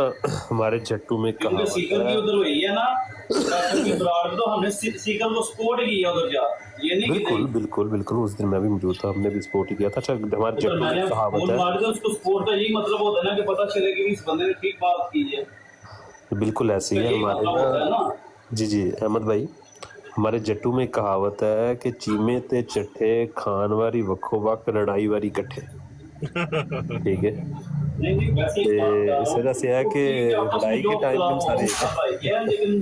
S1: ہمارے جٹو میں
S3: کیونکہ
S1: کہاوت
S3: سیکل کی
S1: ہے،
S3: ادھر ہوئی ہے نا ڈاکٹر کی براڑ، تو ہم نے سیکل کو سپورٹ کیا ادھر جا، یہ نہیں کہ نہیں،
S1: بالکل اس دن میں بھی موجود تھا، ہم نے بھی سپورٹ ہی کیا تھا۔ اچھا ہمارے
S3: ادھر
S1: جٹو
S3: میں
S1: میں
S3: نے
S1: کہاوت
S3: فون
S1: ہے،
S3: مار دیا اس کو سپورٹ کا، یہی مطلب ہوتا ہے نا کہ پتہ چلے کہ اس بندے نے ٹھیک بات کی ہے،
S1: بالکل
S3: اس
S1: ایسے
S3: کا
S1: ہی ہے
S3: یہی
S1: ہمارے
S3: مطلب
S1: نا،
S3: ہوتا ہے نا۔
S1: جی احمد بھائی، ہمارے جٹو میں کہاوت ہے کہ چیمے تے چٹھے کھان واری وکھو وق لڑائی واری کٹھے، ٹھیک ہے،
S3: نہیں ویسے
S1: تے
S3: ایک بات بتا رہا
S1: اس
S3: ہوں
S1: وجہ سے ہے
S3: وہ
S1: کہ
S3: ٹھیک ہے آپس میں
S1: لڑائی
S3: جو
S1: کے ٹائم میں ہم
S3: اختلاف ہو
S1: سارے ایک
S3: سب بھائی ہے، لیکن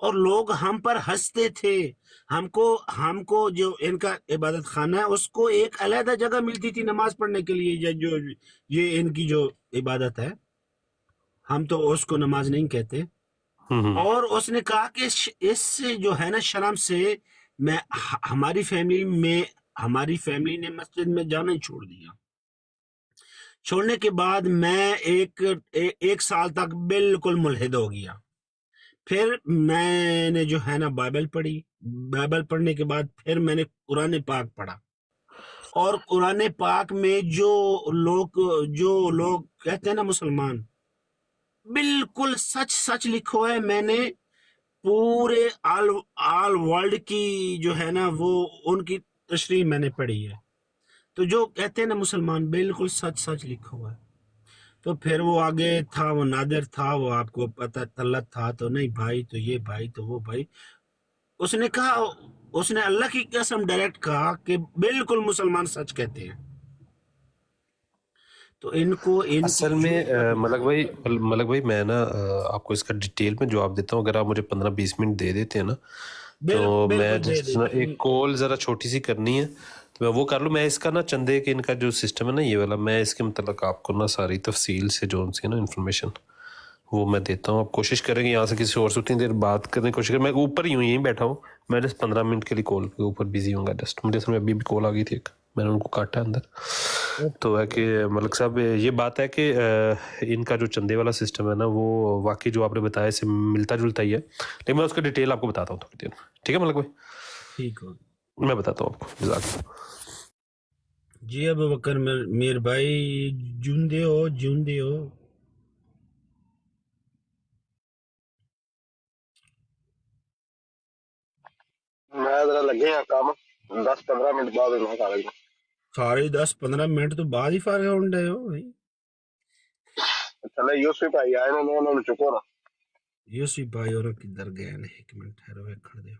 S2: اور لوگ ہم پر ہنستے تھے. ہم کو جو ان کا عبادت خانہ ہے اس کو ایک علیحدہ جگہ ملتی تھی نماز پڑھنے کے لیے. جو یہ ان کی جو عبادت ہے ہم تو اس کو نماز نہیں کہتے. اور اس نے کہا کہ اس سے جو ہے نا شرم سے میں ہماری فیملی نے مسجد میں جانا ہی چھوڑ دیا. چھوڑنے کے بعد میں ایک سال تک بالکل ملحد ہو گیا. پھر میں نے جو ہے نا بائبل پڑھی. بائبل پڑھنے کے بعد پھر میں نے قرآن پاک پڑھا. اور قرآن پاک میں جو لوگ کہتے ہیں نا مسلمان، بالکل سچ لکھو ہے. میں نے پورے آل ورلڈ کی جو ہے نا وہ ان کی تشریح میں نے پڑھی ہے. تو جو کہتے ہیں نا مسلمان بالکل سچ لکھا ہوا ہے. تو پھر وہ آگے تھا، وہ نادر تھا، وہ آپ کو پتہ طلت تھا، تو نہیں بھائی تو یہ بھائی تو وہ بھائی. اس نے کہا، اس نے اللہ کی قسم ڈائریکٹ کہا کہ بالکل مسلمان سچ کہتے ہیں. تو ان کو
S1: اصل میں ملک بھائی میں نا آپ کو اس کا ڈیٹیل میں جواب دیتا ہوں. اگر آپ مجھے 15-20 منٹ دے دیتے ہیں نا تو میں جس ایک کال ذرا چھوٹی سی کرنی ہے تو میں وہ کر لوں. میں اس کا نا چندے کے ان کا جو سسٹم ہے نا یہ والا، میں اس کے متعلق آپ کو نا ساری تفصیل سے جو ان سے نا انفارمیشن وہ میں دیتا ہوں. آپ کوشش کریں گے یہاں سے کسی اور سے اتنی دیر بات کرنے کی کوشش کریں. میں اوپر ہی ہوں، یہیں بیٹھا ہوں. میں جسٹ 15 منٹ کے لیے کال کے اوپر بزی ہوں گا. جسٹ مجھے اصل میں ابھی بھی کال آ گئی تھی ایک، میں نے ان کو کاٹا اندر. تو ہے کہ ملک صاحب یہ بات ہے کہ ان کا جو چندے والا سسٹم ہے نا وہ واقعی جو آپ نے بتایا اس سے ملتا جلتا ہی ہے. لیکن میں اس کا ڈیٹیل آپ کو بتاتا ہوں تھوڑی دیر میں. ٹھیک ہے ملک بھائی؟
S2: ٹھیک ہو
S1: میں بتاتا ہوں آپ کو. جزاک اللہ.
S2: جی ابو بکر میر بھائی جوندے ہو.
S4: میں ذرا لگے ہیں کام 10-15 منٹ بعد میں کھا لیں.
S2: سارے 10-15 منٹ تو بعد ہی فارغ ہو رہے ہو بھائی.
S4: چلے یوسف بھائی آئے نا انہوں نے چکو نا.
S2: یوسف بھائی اور کدھر گئے نے؟ ایک منٹ ٹھہرو ویکھن دیو.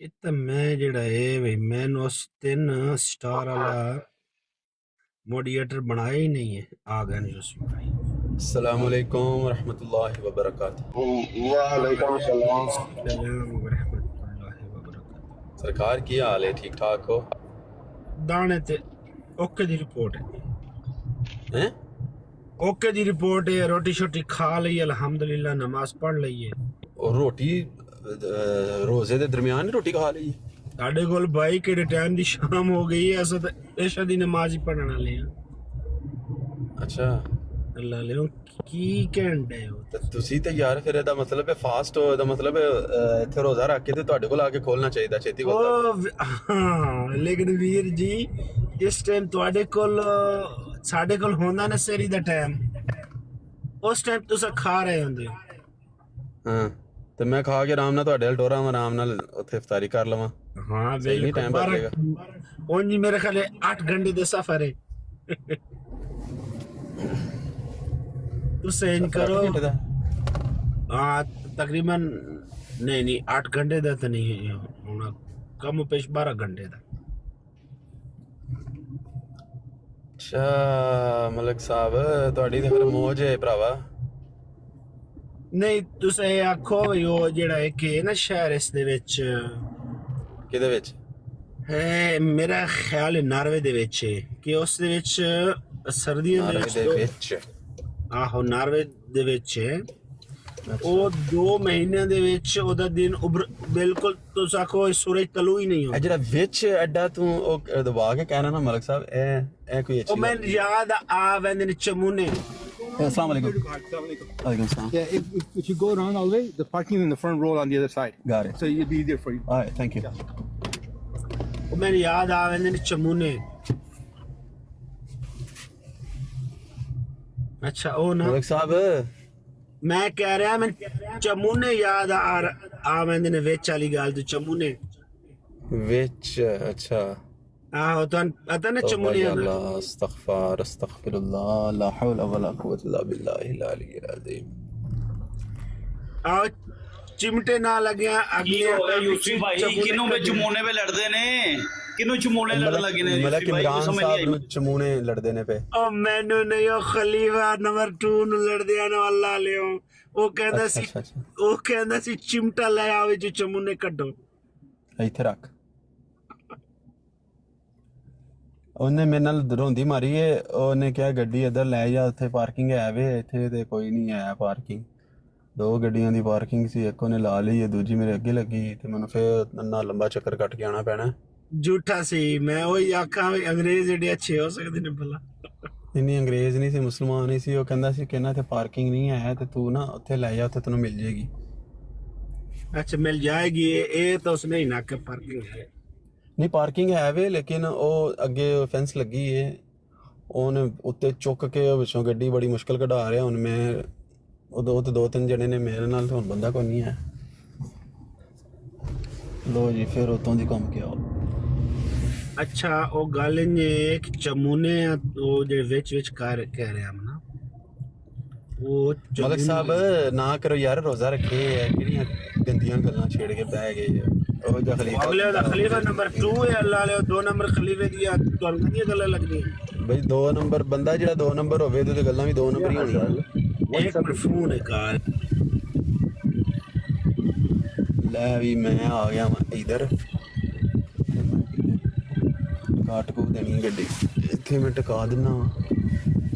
S2: یہ تو میں جڑا ہے بھائی میں نو 3 سٹار والا موڈیٹر بنایا ہی نہیں ہے. آ گئے یوسف بھائی.
S5: السلام علیکم ورحمۃ اللہ وبرکاتہ.
S4: وعلیکم السلام.
S2: السلام ورحمۃ اللہ وبرکاتہ.
S5: سرکار کی حال ہے؟ ٹھیک ٹھاک ہو؟
S2: دانے تے اوکے دی رپورٹ ہے.
S5: ہیں؟
S2: اوکے دی رپورٹ ہے. روٹی شوٹی کھا لی الحمدللہ، نماز پڑھ لی ہے.
S5: اور روٹی روزے دے درمیان روٹی کھا لی؟
S2: ساڈے کول بھائی کہڑے ٹائم دی شام ہو گئی ہے، اساں تے عشاء دی نماز ہی پڑھن والے ہیں.
S5: اچھا
S2: اللہ لے کی کہن ڈے ہو
S5: تے تسی تے یار پھر دا مطلب ہے فاسٹ ہو دا مطلب ہے ایتھے روزہ رکھ کے تے تواڈے کول آ کے کھولنا چاہیے چھتی کول.
S2: ہاں لیکن ویر جی اس ٹائم تواڈے کول ساڈے کول ہوندا نا سری دا ٹائم، اس ٹائم تساں کھا رہے ہوندے ہو.
S5: ہاں تے میں کھا کے آرام نال تواڈے ال ٹورا آرام نال اوتھے افطاری کر لواں.
S2: ہاں
S5: صحیح نہیں ٹائم بچ جائے گا.
S2: اون جی میرے خیال 8 گھنٹے دے سفر ہے. تساں انج کرو ہاں تقریباً نہیں 8 گھنٹے دا تو نہیں ہونا، کم و پیش 12 گھنٹے دا.
S5: اچھا ملک صاحب تواڈی تے پھر موج ہے بھراوا.
S2: نہیں تساں یہ آکھو بھئی وہ جڑا ایک ہے نا شہر اس دے وچ
S5: کدے وچ
S2: ہے، میرا خیال ہے ناروے دے وچ ہے کہ اس دے وچ سردیاں دے
S5: ناروے دے
S2: وچ
S5: وچ
S2: آہو ناروے دے وچ ہے. وہ 2 مہینے دے وچ او دا دن بالکل تساں آکھو سورج طلوع ہی نہیں
S5: اے
S2: ہوندا.
S5: جڑا وچ ایڈا تو او دبا کے کہنا نا ملک صاحب اے کوئی
S2: او
S5: اچھی
S2: میں یاد آ ویندے نے چمونے.
S5: السلام علیکم. وعلیکم السلام.
S6: Yeah, if you go around all the way, the parking is in the front row on the other side.
S5: Got it.
S6: So it'll be easier for you.
S5: All right, thank you.
S2: او میں یاد آ ویندے نے چمونے. اچھا او نا
S5: ملک صاحب
S2: میں کہہ رہا میں چمونے یاد آ ویندے نے وچ والی گل تو چمونے.
S5: وچ اچھا
S2: آہو تو پتہ نا چمونے
S5: یا اللہ استغفر اللہ لا حول ولا قوت الا باللہ العلی العظیم.
S2: آ چمٹے نہ لگیا
S3: کی
S2: اگلے
S3: ہو گیا یوسف بھائی کنوں پہ چمونے پہ لڑتے نے؟ ਕਿਨੂੰ ਚਮੋਣੇ ਲੜਨ ਲੱਗੇ ਨੇ
S5: ਮਤਲਬ
S3: ਭਾਈ
S5: ਇਮਰਾਨ
S3: ਸਮਝ ਨਹੀਂ
S5: ਸਾਹਿਬ
S3: ਆਈ
S5: ਨੂੰ ਚਮੂਣੇ ਲੜਦੇ ਨੇ ਪਏ।
S2: ਉਹ ਮੈਨੂੰ ਨਹੀਂ, ਉਹ ਖਲੀਫਾ ਨੰਬਰ 2 ਨੂੰ ਲੜਦਿਆਂ ਨੂੰ ਅੱਲਾ ਲਿਓ। ਉਹ ਕਹਿੰਦਾ
S5: ਅੱਛਾ
S2: ਸੀ,
S5: ਅੱਛਾ ਅੱਛਾ,
S2: ਉਹ ਕਹਿੰਦਾ ਸੀ ਚਿਮਟਾ ਲੈ ਆਵੇ ਜੋ ਚਮੂਨੇ ਕੱਢੋ।
S5: ਇੱਥੇ ਰੱਖ। ਉਹਨੇ ਮੇਰੇ ਨਾਲ ਰੋਂਦੀ ਮਾਰੀ ਏ, ਉਹਨੇ ਕਿਹਾ ਗੱਡੀ ਇੱਧਰ ਲੈ ਜਾ, ਉੱਥੇ ਪਾਰਕਿੰਗ ਹੈ ਵੇ, ਇੱਥੇ ਤੇ ਕੋਈ ਨਹੀਂ ਹੈ ਪਾਰਕਿੰਗ। 2 ਗੱਡੀਆਂ ਦੀ ਪਾਰਕਿੰਗ ਸੀ, ਇੱਕ ਉਹਨੇ ਲਾ ਲਈ, ਦੂਜੀ ਮੇਰੇ ਅੱਗੇ ਲੱਗੀ ਤੇ ਮੈਨੂੰ ਫਿਰ ਨਾ ਲੰਬਾ ਚੱਕਰ ਕੱਟ ਕੇ ਆਉਣਾ ਪੈਣਾ।
S2: ਝੂਠਾ ਸੀ। ਮੈਂ ਉਹੀ ਆਖਾਂ ਵੀ ਅੰਗਰੇਜ਼ ਜਿਹੜੇ ਅੱਛੇ ਹੋ ਸਕਦੇ ਨੇ ਭਲਾ।
S5: ਇੰਨੀ ਅੰਗਰੇਜ਼ ਨਹੀਂ ਸੀ, ਮੁਸਲਮਾਨ ਹੀ ਸੀ। ਉਹ ਕਹਿੰਦਾ ਸੀ ਕਿ ਨਾ ਤੇ ਪਾਰਕਿੰਗ ਨਹੀਂ ਹੈ ਤੇ ਤੂੰ ਨਾ ਉੱਥੇ ਲੈ ਜਾ, ਉੱਥੇ ਤੈਨੂੰ ਮਿਲ ਜੇਗੀ।
S2: ਅੱਛਾ ਮਿਲ ਜਾਏਗੀ। ਇਹ ਤਾਂ ਉਸਨੇ ਹੀ ਨਾ ਕਿ ਪਾਰਕਿੰਗ ਹੈ।
S5: ਨਹੀਂ ਪਾਰਕਿੰਗ ਹੈ ਵੇ, ਲੇਕਿਨ ਉਹ ਅੱਗੇ ਫੈਂਸ ਲੱਗੀ ਏ, ਉਹਨੇ ਉੱਤੇ ਚੁੱਕ ਕੇ ਉਹ ਵਿੱਚੋਂ ਗੱਡੀ ਬੜੀ ਮੁਸ਼ਕਲ ਕਢਾ ਰਿਹਾ। ਹੁਣ ਮੈਂ ਉਹ ਤੇ 2-3 ਜਣੇ ਨੇ ਮੇਰੇ ਨਾਲ, ਤੇ ਹੁਣ ਬੰਦਾ ਕੋਈ ਨਹੀਂ ਹੈ। ਲੋ ਜੀ ਫਿਰ ਉਤੋਂ ਦੀ ਘੁੰਮ ਕੇ ਆਓ।
S2: ਅੱਛਾ ਉਹ ਗੱਲ ਇਹ ਕਿ ਚਮੂਨੇ ਉਹ ਜਿਹੜੇ ਵਿੱਚ ਕਰ ਕਹਿ ਰਿਹਾ ਨਾ, ਉਹ
S5: ਮਲਕ ਸਾਹਿਬ ਨਾ ਕਰੋ ਯਾਰ, ਰੋਜ਼ਾ ਰੱਖੇ ਹੈ, ਕਿਹੜੀਆਂ ਗੰਦੀਆਂ ਗੱਲਾਂ ਛੇੜ ਕੇ ਬਹਿ ਗਏ ਉਹ ਜਿਹਾ
S2: ਅਗਲੇ ਦਾ ਖਲੀਫਾ ਨੰਬਰ 2 ਹੈ ਅੱਲਾ ਲਿਓ। 2 ਨੰਬਰ ਖਲੀਫੇ ਦੀ ਤੁਹਾਨੂੰ ਕਿੰਨੀਆਂ ਗੱਲਾਂ ਲੱਗਦੀਆਂ
S5: ਬਈ 2 ਨੰਬਰ ਬੰਦਾ ਜਿਹੜਾ 2 ਨੰਬਰ ਹੋਵੇ ਤੇ ਗੱਲਾਂ ਵੀ 2 ਨੰਬਰ ਹੀ ਹੋਣੀਆਂ।
S2: ਇੱਕ ਫੋਨ ਹੈ ਕਾਰ।
S5: ਲੈ ਵੀ ਮੈਂ ਆ ਗਿਆ ਵਾਂ ਇਧਰ, ਕਾਟ ਕੋ ਦੇਣੀ ਗੱਡੀ ਇੱਥੇ, ਮੈਂ ਟਿਕਾ ਦਿੰਦਾ ਵਾਂ,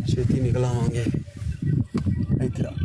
S5: ਛੇਤੀ ਨਿਕਲ ਆਵਾਂਗੇ। ਇੱਥੇ ਰੱਖ।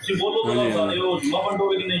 S3: ਤੁਸੀਂ ਬੋਲੋ ਤਾਂ ਸਾਰੇ ਉਹ ਜੁਮਾ ਪੰਡੋਗੇ ਕਿ ਨਹੀਂ?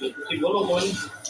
S3: ਤੁਸੀਂ ਬੋਲੋ ਕੋਈ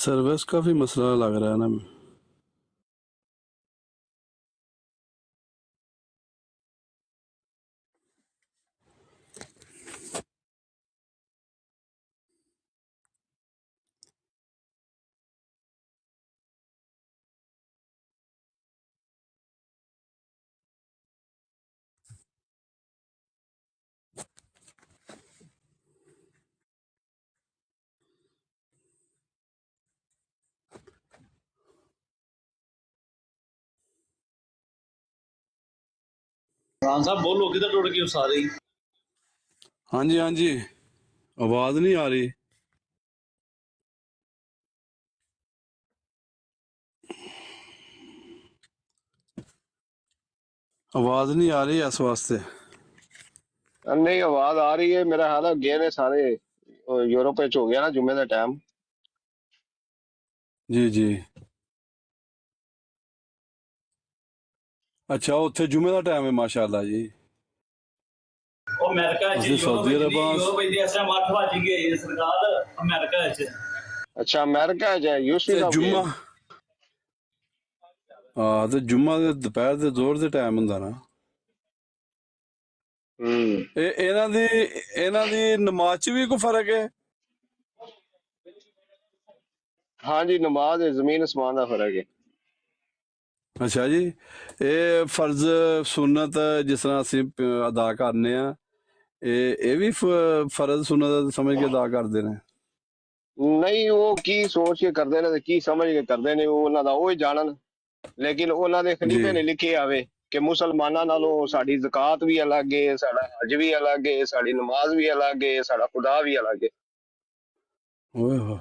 S7: سروس کا بھی مسئلہ لگ رہا ہے نا.
S3: عمران صاحب بولو کدھر ٹوٹ گئی سارے ہی.
S7: ہاں جی ہاں جی، آواز نہیں آ رہی. آواز نہیں آ رہی اس واسطے.
S4: نہیں آواز آ رہی ہے. میرا خیال ہے گئے نے سارے یورپ ہو گیا نا جمعے کا ٹائم.
S7: جی جی، اچھا اتنے جمعے کا ٹائم ہے ماشاء اللہ جی.
S3: وہ امریکہ
S7: اسے
S3: یورپ
S7: سعودی عرب
S3: یورپ اس ٹائم 8 بج گئے سرکار امریکہ
S4: اچھا امریکہ جائے یوسی
S7: تے
S4: صاحب گئے.
S7: جمعہ، ہاں تے جمعہ دے دوپہر دے زور دے ٹائم ہوندا نا. انہاں دی نماز چ بھی کوئی فرق ہے؟
S4: ہاں جی نماز زمین اسمان کا فرق ہے.
S7: اچھا جی، اے فرض سنت جس طرح اسی ادا کرنے ہاں، اے بھی فرض سنت سمجھ کے ادا کردے نے؟
S4: نہیں وہ کی سوچ کے کرتے ہیں کی سمجھ کے کرتے ہیں وہ انہوں کا وہی جانن. لیکن انہوں نے
S7: جی
S4: خلیفے نے لکھے آوے کہ مسلمانوں نالوں ساری زکات بھی الگ ہے، ساڈا حج بھی الگ ہے، ساری نماز بھی الگ ہے، ساڈا خدا بھی الگ ہے.
S7: اوئے ہوئے،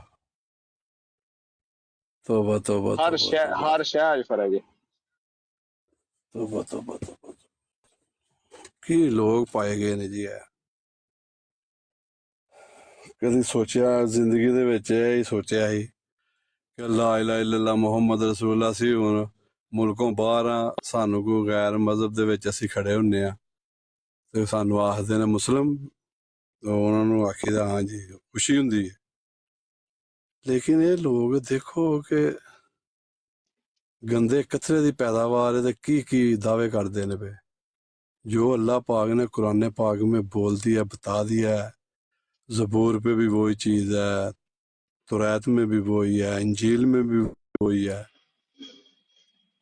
S7: توبہ توبہ توبہ توبہ
S4: ہر شہر فرق ہے.
S7: توبہ توبہ توبہ. کی لوگ پائے گئے نے جی. ہے کدی سوچیا زندگی دے وچ ہی سوچیا ہی کہ لا الہ الا اللہ محمد رسول اللہ سی ہن ملکوں باہر ہاں سانو کوئی غیر مذہب دے وچ اسی کھڑے ہونے ہاں تے سانو آخدے نے مسلم، تو انہاں نوں آکھیدا ہاں جی خوشی ہوندی ہے. لیکن یہ لوگ دیکھو کہ گندے کترے دی پیداوار ہے تے کی دعوے کردے نے پہ. جو اللہ پاک نے قرآن پاک میں بول دیا بتا دیا ہے، زبور پہ بھی وہی چیز ہے، توریت میں بھی وہی ہے، انجیل میں بھی وہی ہے.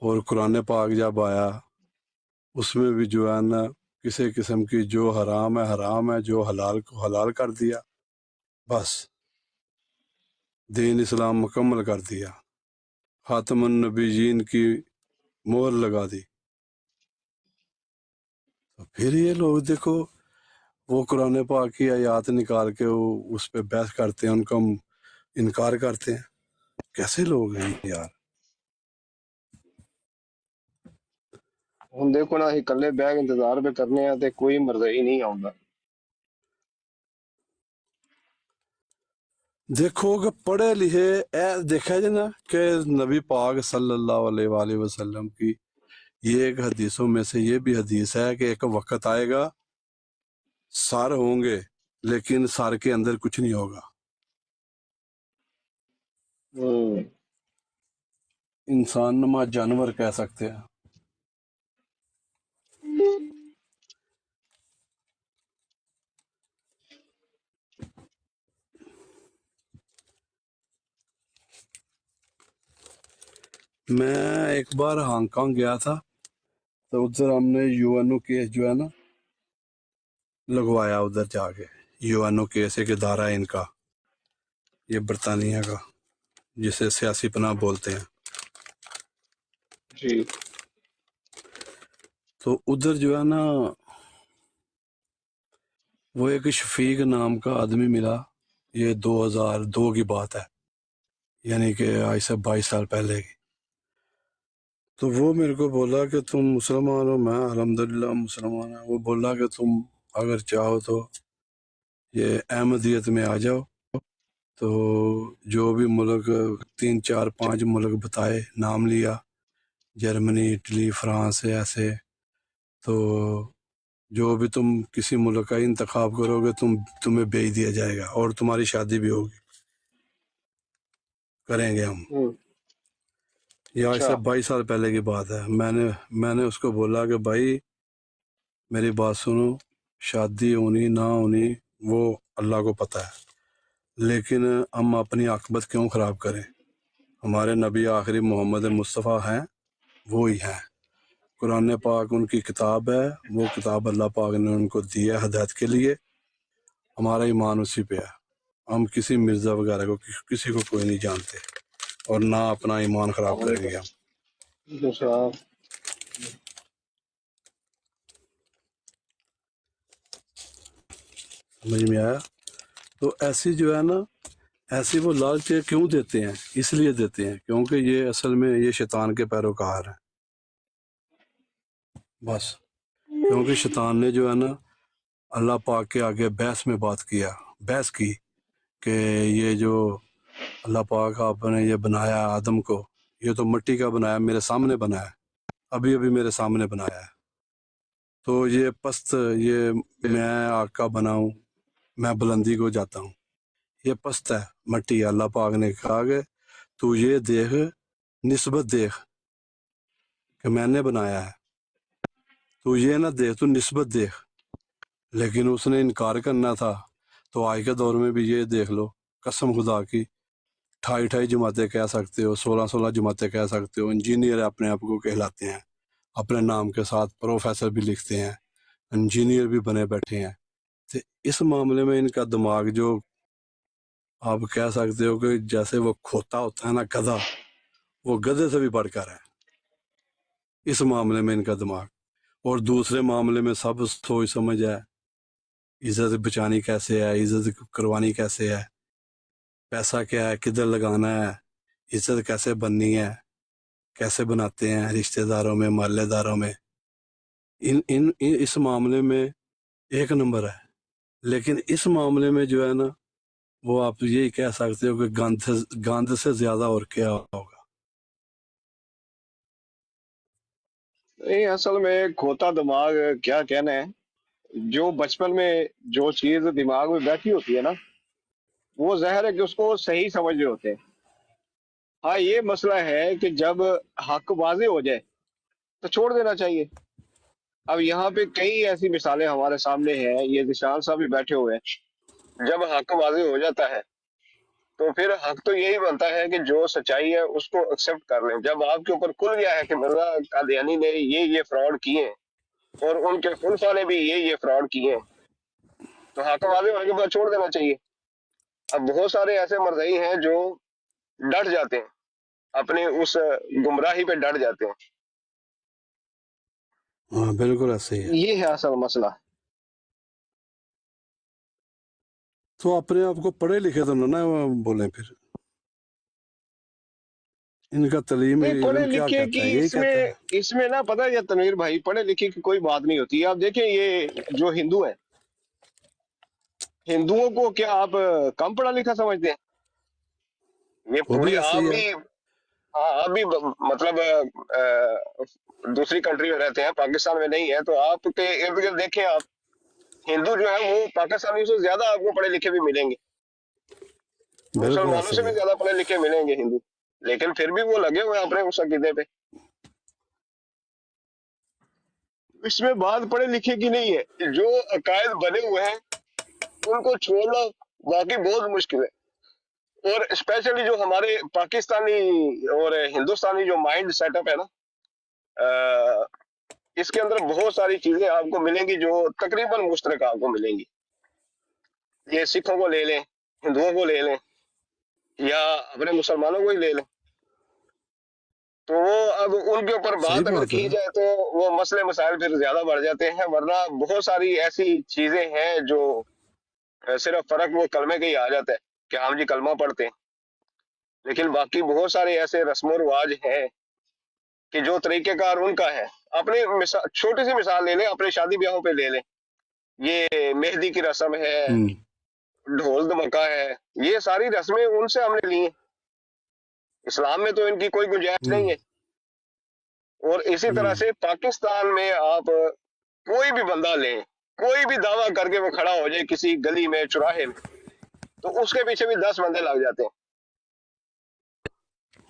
S7: اور قرآن پاک جب آیا اس میں بھی جو ہے نا کسی قسم کی جو حرام ہے حرام ہے، جو حلال کو حلال کر دیا. بس دین اسلام مکمل کر دیا، خاتم النبیین کی مہر لگا دی. تو پھر یہ لوگ دیکھو وہ قرآن پاک کی آیات نکال کے وہ اس پہ بحث کرتے ہیں، ان کا انکار کرتے ہیں. کیسے لوگ ہیں یار؟
S4: ہوں دیکھو نا اسی کلے بہ کے انتظار پہ کرنے ہیں تے کوئی مرضی نہیں آؤں.
S7: دیکھو کہ پڑھے لکھے دیکھا جائے نا کہ نبی پاک صلی اللہ علیہ وآلہ وسلم کی یہ ایک حدیثوں میں سے یہ بھی حدیث ہے کہ ایک وقت آئے گا سر ہوں گے لیکن سر کے اندر کچھ نہیں ہوگا. انسان نما جانور کہہ سکتے ہیں. میں ایک بار ہانگ کانگ گیا تھا تو ادھر ہم نے یو این او کیس جو ہے نا لگوایا. ادھر جا کے یو این او کیس ایک ادارہ ہے ان کا، یہ برطانیہ کا، جسے سیاسی پناہ بولتے ہیں.
S4: جی
S7: تو ادھر جو ہے نا وہ ایک شفیق نام کا آدمی ملا. یہ 2002 کی بات ہے، یعنی کہ آج سے 22 سال پہلے کی. تو وہ میرے کو بولا کہ تم مسلمان ہو. میں الحمدللہ مسلمان ہوں. وہ بولا کہ تم اگر چاہو تو یہ احمدیت میں آ جاؤ. تو جو بھی ملک 3 4 5 ملک بتائے، نام لیا، جرمنی، اٹلی، فرانس، ایسے. تو جو بھی تم کسی ملک کا انتخاب کرو گے تمہیں بھیج دیا جائے گا اور تمہاری شادی بھی ہوگی. کریں گے ہم. یہ آج سے
S4: اچھا
S7: 22 سال پہلے کی بات ہے. میں نے اس کو بولا کہ بھائی میری بات سنو، شادی ہونی نہ ہونی وہ اللہ کو پتہ ہے، لیکن ہم اپنی عاقبت کیوں خراب کریں؟ ہمارے نبی آخری محمد مصطفیٰ ہیں، وہی ہیں. قرآن پاک ان کی کتاب ہے، وہ کتاب اللہ پاک نے ان کو دی ہے ہدایت کے لیے. ہمارا ایمان اسی پہ ہے. ہم کسی مرزا وغیرہ کو کسی کو کوئی نہیں جانتے، اور نہ اپنا ایمان خراب کریں گے ہم. سمجھ میں آیا؟ تو ایسی جو ہے نا، ایسی وہ لالچ کیوں دیتے ہیں؟ اس لیے دیتے ہیں کیونکہ یہ اصل میں یہ شیطان کے پیروکار ہیں. بس کیونکہ شیطان نے جو ہے نا اللہ پاک کے آگے بحث کی کہ یہ جو اللہ پاک آپ نے یہ بنایا آدم کو، یہ تو مٹی کا بنایا، میرے سامنے بنایا، ابھی میرے سامنے بنایا ہے، تو یہ پست، یہ میں آگ کا بناؤں، میں بلندی کو جاتا ہوں، یہ پست ہے مٹی. اللہ پاک نے کہا کہ تو یہ دیکھ، نسبت دیکھ کہ میں نے بنایا ہے، تو یہ نہ دیکھ، تو نسبت دیکھ. لیکن اس نے انکار کرنا تھا. تو آج کے دور میں بھی یہ دیکھ لو، قسم خدا کی 28 جماعتیں کہہ سکتے ہو، 16 جماعتیں کہہ سکتے ہو، انجینئر اپنے آپ کو کہلاتے ہیں، اپنے نام کے ساتھ پروفیسر بھی لکھتے ہیں، انجینئر بھی بنے بیٹھے ہیں. تو اس معاملے میں ان کا دماغ جو آپ کہہ سکتے ہو کہ جیسے وہ کھوتا ہوتا ہے نا گدھا، وہ گدھے سے بھی بڑھ کر ہے اس معاملے میں ان کا دماغ. اور دوسرے معاملے میں سب سوچ سمجھ ہے، عزت بچانی کیسے ہے، عزت کروانی کیسے ہے، پیسہ کیا ہے، کدھر لگانا ہے، عزت کیسے بننی ہے، کیسے بناتے ہیں رشتہ داروں میں، محلے داروں میں. اس معاملے میں ایک نمبر ہے. لیکن اس معاملے میں جو ہے نا، وہ آپ یہی کہہ سکتے ہو کہ گاند سے زیادہ اور کیا ہوگا.
S4: نہیں، اصل میں کھوتا دماغ کیا کہنا ہے. جو بچپن میں جو چیز دماغ میں بیٹھی ہوتی ہے نا، وہ ظاہر ہے کہ اس کو صحیح سمجھ رہے ہوتے ہیں. ہاں، یہ مسئلہ ہے کہ جب حق واضح ہو جائے تو چھوڑ دینا چاہیے. اب یہاں پہ کئی ایسی مثالیں ہمارے سامنے ہیں، یہ ذیشان صاحب بھی بیٹھے ہوئے ہیں. جب حق واضح ہو جاتا ہے تو پھر حق تو یہی بنتا ہے کہ جو سچائی ہے اس کو ایکسیپٹ کر لیں. جب آپ کے اوپر کھل گیا ہے کہ مرزا قادیانی نے یہ فراڈ کیے ہیں اور ان کے خلفاء نے بھی یہ فراڈ کیے ہیں، تو حق واضح ہونے کے بعد چھوڑ دینا چاہیے. اب بہت سارے ایسے مرزائی ہیں جو ڈٹ جاتے ہیں، اپنے اس گمراہی پہ ڈٹ جاتے ہیں.
S7: ہاں بالکل ایسے ہی ہے.
S4: یہ ہے اصل مسئلہ.
S7: تو اپنے آپ کو پڑھے لکھے تو نہ بولیں، پھر ان کا تعلیم
S4: نہیں، پڑھے
S7: علم کیا
S4: لکھے
S7: کہتا
S4: کی
S7: ہے؟ یہی کہتا ہے.
S4: اس میں نہ پتہ ہے تنویر بھائی، پڑھے لکھے کی کوئی بات نہیں ہوتی. آپ دیکھیں یہ جو ہندو ہیں، ہندوؤں کو کیا آپ کم پڑھا لکھا سمجھتے ہیں؟ یہ
S7: وہ بھی
S4: پوری
S7: ایسے
S4: آپ
S7: ہی ہے.
S4: بھی، ہاں آپ بھی مطلب دوسری کنٹری میں رہتے ہیں، پاکستان میں نہیں ہے، تو آپ کے ارد گرد دیکھیں، آپ ہندو جو ہے وہ پاکستانیوں سے زیادہ آپ کو پڑھے لکھے بھی ملیں گے،
S7: بالکل
S4: مسلمانوں
S7: ایسے
S4: سے
S7: ہی
S4: بھی
S7: ہے.
S4: زیادہ پڑھے لکھے ملیں گے ہندو. لیکن پھر بھی وہ لگے ہوئے ہیں اپنے اس عقیدے پہ. اس میں بات پڑھے لکھے کی نہیں ہے، جو عقائد بنے ہوئے ہیں ان کو چھوڑنا واقعی بہت مشکل ہے. اور اسپیشلی جو ہمارے پاکستانی اور ہندوستانی جو مائنڈ سیٹ اپ ہے نا، اس کے اندر بہت ساری چیزیں آپ کو ملیں گی جو تقریباً مشترکہ آپ کو ملیں گی. یہ سکھوں کو لے لیں، ہندوؤں کو لے لیں، یا اپنے مسلمانوں کو ہی لے لیں، تو وہ اب ان کے اوپر
S7: صحیح
S4: بات اگر
S7: بات
S4: کی
S7: ہے.
S4: جائے تو وہ مسئلے مسائل پھر زیادہ بڑھ جاتے ہیں. ورنہ بہت ساری ایسی چیزیں ہیں جو صرف فرق وہ کلمے کا ہی آ جاتا ہے کہ ہم جی کلمہ پڑھتے ہیں، لیکن باقی بہت سارے ایسے رسم و رواج ہیں کہ جو طریقہ کار ان کا ہے. اپنے چھوٹی سی مثال لے لیں، اپنے شادی بیاہوں پہ لے لیں، یہ مہندی کی رسم ہے، ڈھول دھمکا ہے، یہ ساری رسمیں ان سے ہم نے لی ہیں. اسلام میں تو ان کی کوئی گنجائش نہیں ہے. اور اسی طرح سے پاکستان میں آپ کوئی بھی بندہ لیں، کوئی بھی دعویٰ کر کے وہ کھڑا ہو جائے کسی گلی میں، چوراہے میں، تو اس کے پیچھے بھی 10 بندے لگ جاتے ہیں.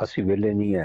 S8: ਅਸੀਂ ਵੇਲੇ ਨਹੀਂ ਹੈ।